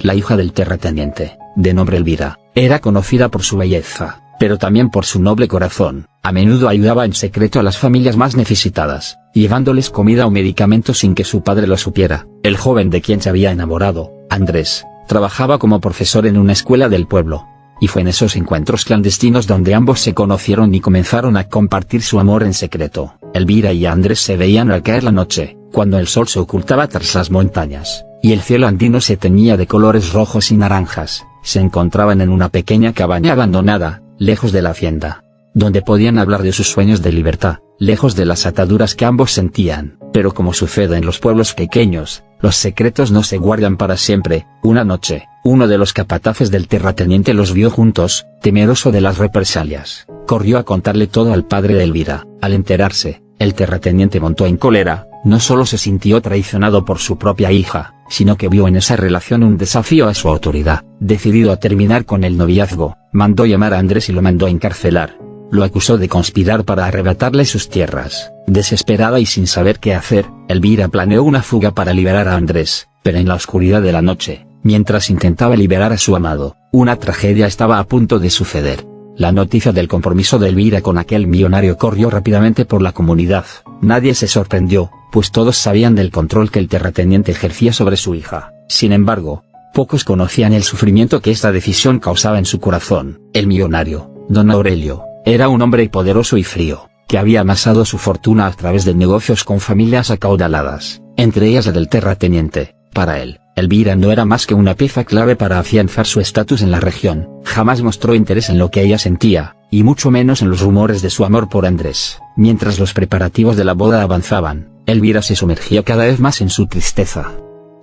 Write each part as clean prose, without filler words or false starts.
la hija del terrateniente, de nombre Elvira, era conocida por su belleza, pero también por su noble corazón. A menudo ayudaba en secreto a las familias más necesitadas, llevándoles comida o medicamentos sin que su padre lo supiera. El joven de quien se había enamorado, Andrés, trabajaba como profesor en una escuela del pueblo, y fue en esos encuentros clandestinos donde ambos se conocieron y comenzaron a compartir su amor en secreto. Elvira y Andrés se veían al caer la noche, cuando el sol se ocultaba tras las montañas, y el cielo andino se teñía de colores rojos y naranjas. Se encontraban en una pequeña cabaña abandonada, lejos de la hacienda, donde podían hablar de sus sueños de libertad, lejos de las ataduras que ambos sentían. Pero como sucede en los pueblos pequeños, los secretos no se guardan para siempre. Una noche, uno de los capataces del terrateniente los vio juntos, temeroso de las represalias. Corrió a contarle todo al padre de Elvira. Al enterarse, el terrateniente montó en cólera. No solo se sintió traicionado por su propia hija, sino que vio en esa relación un desafío a su autoridad. Decidido a terminar con el noviazgo, mandó llamar a Andrés y lo mandó a encarcelar. Lo acusó de conspirar para arrebatarle sus tierras. Desesperada y sin saber qué hacer, Elvira planeó una fuga para liberar a Andrés, pero en la oscuridad de la noche, mientras intentaba liberar a su amado, una tragedia estaba a punto de suceder. La noticia del compromiso de Elvira con aquel millonario corrió rápidamente por la comunidad. Nadie se sorprendió, pues todos sabían del control que el terrateniente ejercía sobre su hija. Sin embargo, pocos conocían el sufrimiento que esta decisión causaba en su corazón. El millonario, don Aurelio, era un hombre poderoso y frío, que había amasado su fortuna a través de negocios con familias acaudaladas, entre ellas la del terrateniente. Para él, Elvira no era más que una pieza clave para afianzar su estatus en la región. Jamás mostró interés en lo que ella sentía, y mucho menos en los rumores de su amor por Andrés. Mientras los preparativos de la boda avanzaban, Elvira se sumergía cada vez más en su tristeza.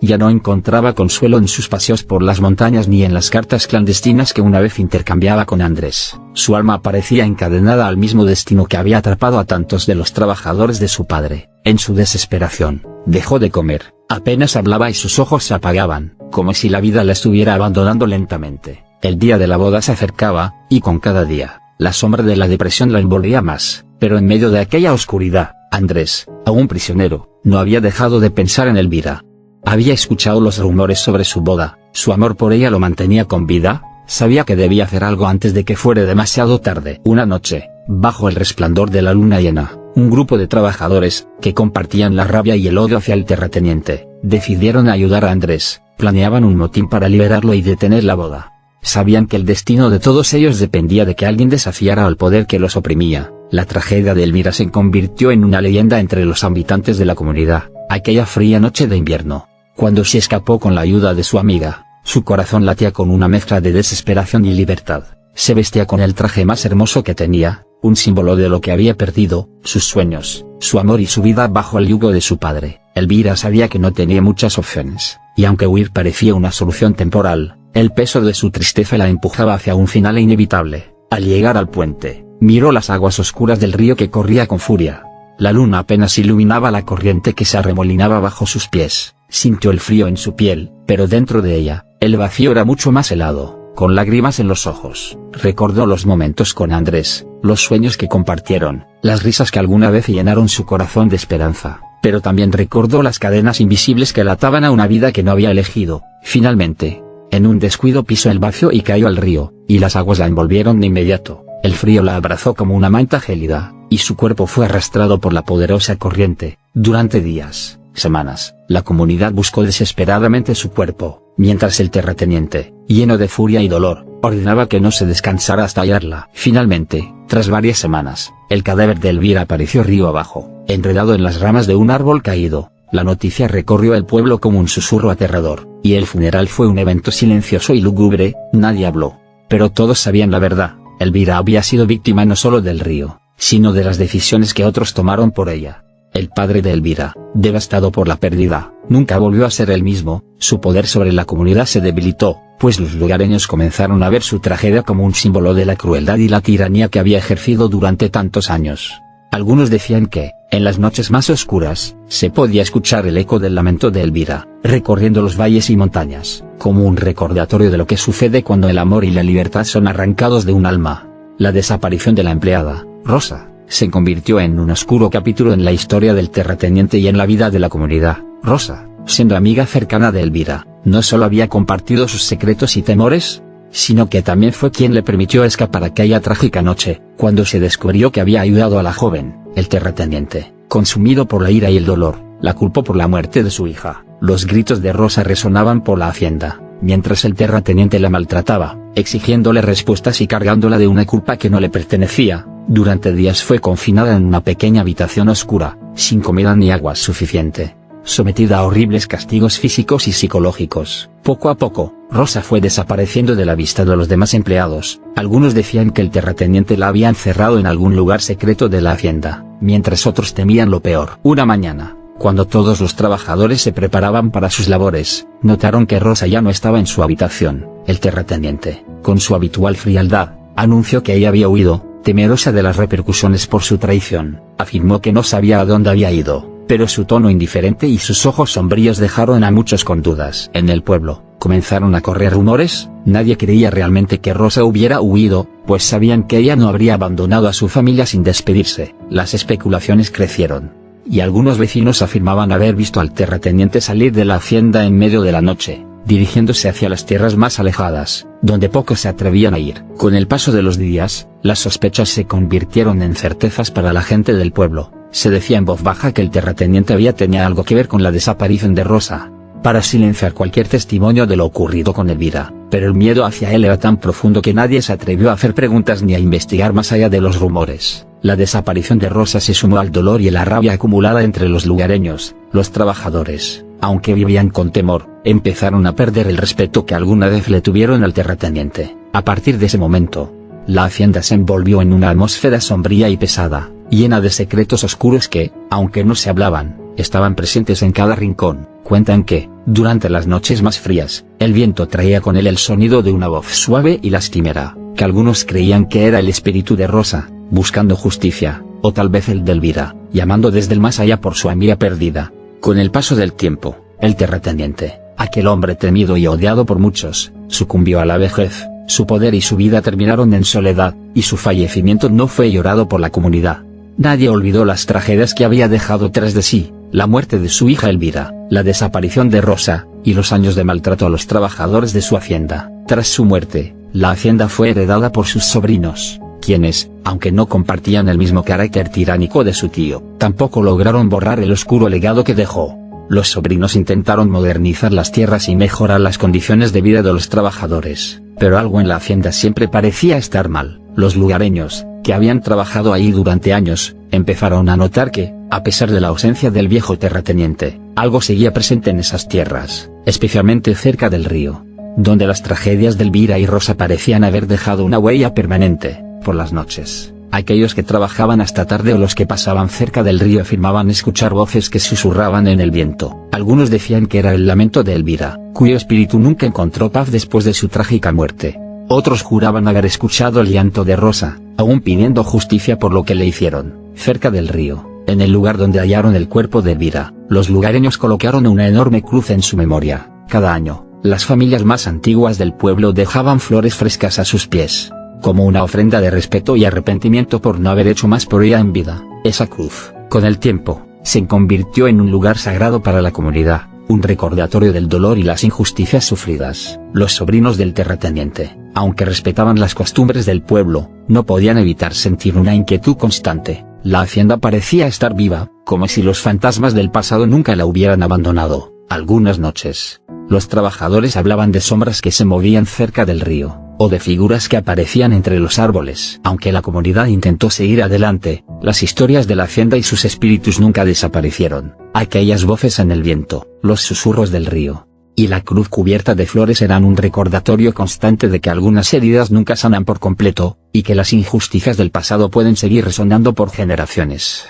Ya no encontraba consuelo en sus paseos por las montañas ni en las cartas clandestinas que una vez intercambiaba con Andrés. Su alma parecía encadenada al mismo destino que había atrapado a tantos de los trabajadores de su padre. En su desesperación, dejó de comer, apenas hablaba y sus ojos se apagaban, como si la vida la estuviera abandonando lentamente. El día de la boda se acercaba, y con cada día, la sombra de la depresión la envolvía más. Pero en medio de aquella oscuridad, Andrés, aún prisionero, no había dejado de pensar en Elvira. Había escuchado los rumores sobre su boda, su amor por ella lo mantenía con vida. Sabía que debía hacer algo antes de que fuera demasiado tarde. Una noche, bajo el resplandor de la luna llena, un grupo de trabajadores, que compartían la rabia y el odio hacia el terrateniente, decidieron ayudar a Andrés. Planeaban un motín para liberarlo y detener la boda. Sabían que el destino de todos ellos dependía de que alguien desafiara al poder que los oprimía. La tragedia de Elvira se convirtió en una leyenda entre los habitantes de la comunidad. Aquella fría noche de invierno, cuando se escapó con la ayuda de su amiga, su corazón latía con una mezcla de desesperación y libertad. Se vestía con el traje más hermoso que tenía, un símbolo de lo que había perdido, sus sueños, su amor y su vida bajo el yugo de su padre. Elvira sabía que no tenía muchas opciones, y aunque huir parecía una solución temporal, el peso de su tristeza la empujaba hacia un final inevitable. Al llegar al puente, miró las aguas oscuras del río que corría con furia. La luna apenas iluminaba la corriente que se arremolinaba bajo sus pies. Sintió el frío en su piel, pero dentro de ella, el vacío era mucho más helado. Con lágrimas en los ojos, recordó los momentos con Andrés, los sueños que compartieron, las risas que alguna vez llenaron su corazón de esperanza. Pero también recordó las cadenas invisibles que la ataban a una vida que no había elegido. Finalmente, en un descuido pisó el vacío y cayó al río, y las aguas la envolvieron de inmediato. El frío la abrazó como una manta gélida, y su cuerpo fue arrastrado por la poderosa corriente. Durante días, semanas, la comunidad buscó desesperadamente su cuerpo, mientras el terrateniente, lleno de furia y dolor, ordenaba que no se descansara hasta hallarla. Finalmente, tras varias semanas, el cadáver de Elvira apareció río abajo, enredado en las ramas de un árbol caído. La noticia recorrió el pueblo como un susurro aterrador, y el funeral fue un evento silencioso y lúgubre. Nadie habló, pero todos sabían la verdad. Elvira había sido víctima no solo del río, sino de las decisiones que otros tomaron por ella. El padre de Elvira, devastado por la pérdida, nunca volvió a ser el mismo. Su poder sobre la comunidad se debilitó, pues los lugareños comenzaron a ver su tragedia como un símbolo de la crueldad y la tiranía que había ejercido durante tantos años. Algunos decían que, en las noches más oscuras, se podía escuchar el eco del lamento de Elvira, recorriendo los valles y montañas, como un recordatorio de lo que sucede cuando el amor y la libertad son arrancados de un alma. La desaparición de la empleada, Rosa, se convirtió en un oscuro capítulo en la historia del terrateniente y en la vida de la comunidad. Rosa, siendo amiga cercana de Elvira, no solo había compartido sus secretos y temores, sino que también fue quien le permitió escapar aquella trágica noche, cuando se descubrió que había ayudado a la joven. El terrateniente, consumido por la ira y el dolor, la culpó por la muerte de su hija. Los gritos de Rosa resonaban por la hacienda, mientras el terrateniente la maltrataba, exigiéndole respuestas y cargándola de una culpa que no le pertenecía. Durante días fue confinada en una pequeña habitación oscura, sin comida ni agua suficiente, sometida a horribles castigos físicos y psicológicos. Poco a poco, Rosa fue desapareciendo de la vista de los demás empleados. Algunos decían que el terrateniente la había encerrado en algún lugar secreto de la hacienda, mientras otros temían lo peor. Una mañana, cuando todos los trabajadores se preparaban para sus labores, notaron que Rosa ya no estaba en su habitación. El terrateniente, con su habitual frialdad, anunció que ella había huido. Temerosa de las repercusiones por su traición, afirmó que no sabía a dónde había ido, pero su tono indiferente y sus ojos sombríos dejaron a muchos con dudas. En el pueblo, comenzaron a correr rumores. Nadie creía realmente que Rosa hubiera huido, pues sabían que ella no habría abandonado a su familia sin despedirse. Las especulaciones crecieron, y algunos vecinos afirmaban haber visto al terrateniente salir de la hacienda en medio de la noche, dirigiéndose hacia las tierras más alejadas, donde pocos se atrevían a ir. Con el paso de los días, las sospechas se convirtieron en certezas para la gente del pueblo. Se decía en voz baja que el terrateniente tenía algo que ver con la desaparición de Rosa, para silenciar cualquier testimonio de lo ocurrido con Elvira, pero el miedo hacia él era tan profundo que nadie se atrevió a hacer preguntas ni a investigar más allá de los rumores. La desaparición de Rosa se sumó al dolor y a la rabia acumulada entre los lugareños. Los trabajadores, aunque vivían con temor, empezaron a perder el respeto que alguna vez le tuvieron al terrateniente. A partir de ese momento, la hacienda se envolvió en una atmósfera sombría y pesada, llena de secretos oscuros que, aunque no se hablaban, estaban presentes en cada rincón. Cuentan que, durante las noches más frías, el viento traía con él el sonido de una voz suave y lastimera, que algunos creían que era el espíritu de Rosa, buscando justicia, o tal vez el de Elvira, llamando desde el más allá por su amiga perdida. Con el paso del tiempo, el terrateniente, aquel hombre temido y odiado por muchos, sucumbió a la vejez. Su poder y su vida terminaron en soledad, y su fallecimiento no fue llorado por la comunidad. Nadie olvidó las tragedias que había dejado tras de sí: la muerte de su hija Elvira, la desaparición de Rosa, y los años de maltrato a los trabajadores de su hacienda. Tras su muerte, la hacienda fue heredada por sus sobrinos, quienes, aunque no compartían el mismo carácter tiránico de su tío, tampoco lograron borrar el oscuro legado que dejó. Los sobrinos intentaron modernizar las tierras y mejorar las condiciones de vida de los trabajadores, pero algo en la hacienda siempre parecía estar mal. Los lugareños, que habían trabajado ahí durante años, empezaron a notar que, a pesar de la ausencia del viejo terrateniente, algo seguía presente en esas tierras, especialmente cerca del río, donde las tragedias de Elvira y Rosa parecían haber dejado una huella permanente. Por las noches, aquellos que trabajaban hasta tarde o los que pasaban cerca del río afirmaban escuchar voces que susurraban en el viento. Algunos decían que era el lamento de Elvira, cuyo espíritu nunca encontró paz después de su trágica muerte. Otros juraban haber escuchado el llanto de Rosa, aún pidiendo justicia por lo que le hicieron. Cerca del río, en el lugar donde hallaron el cuerpo de Elvira, los lugareños colocaron una enorme cruz en su memoria. Cada año, las familias más antiguas del pueblo dejaban flores frescas a sus pies, como una ofrenda de respeto y arrepentimiento por no haber hecho más por ella en vida. Esa cruz, con el tiempo, se convirtió en un lugar sagrado para la comunidad, un recordatorio del dolor y las injusticias sufridas. Los sobrinos del terrateniente, aunque respetaban las costumbres del pueblo, no podían evitar sentir una inquietud constante. La hacienda parecía estar viva, como si los fantasmas del pasado nunca la hubieran abandonado. Algunas noches, los trabajadores hablaban de sombras que se movían cerca del río, o de figuras que aparecían entre los árboles. Aunque la comunidad intentó seguir adelante, las historias de la hacienda y sus espíritus nunca desaparecieron. Aquellas voces en el viento, los susurros del río, y la cruz cubierta de flores eran un recordatorio constante de que algunas heridas nunca sanan por completo, y que las injusticias del pasado pueden seguir resonando por generaciones.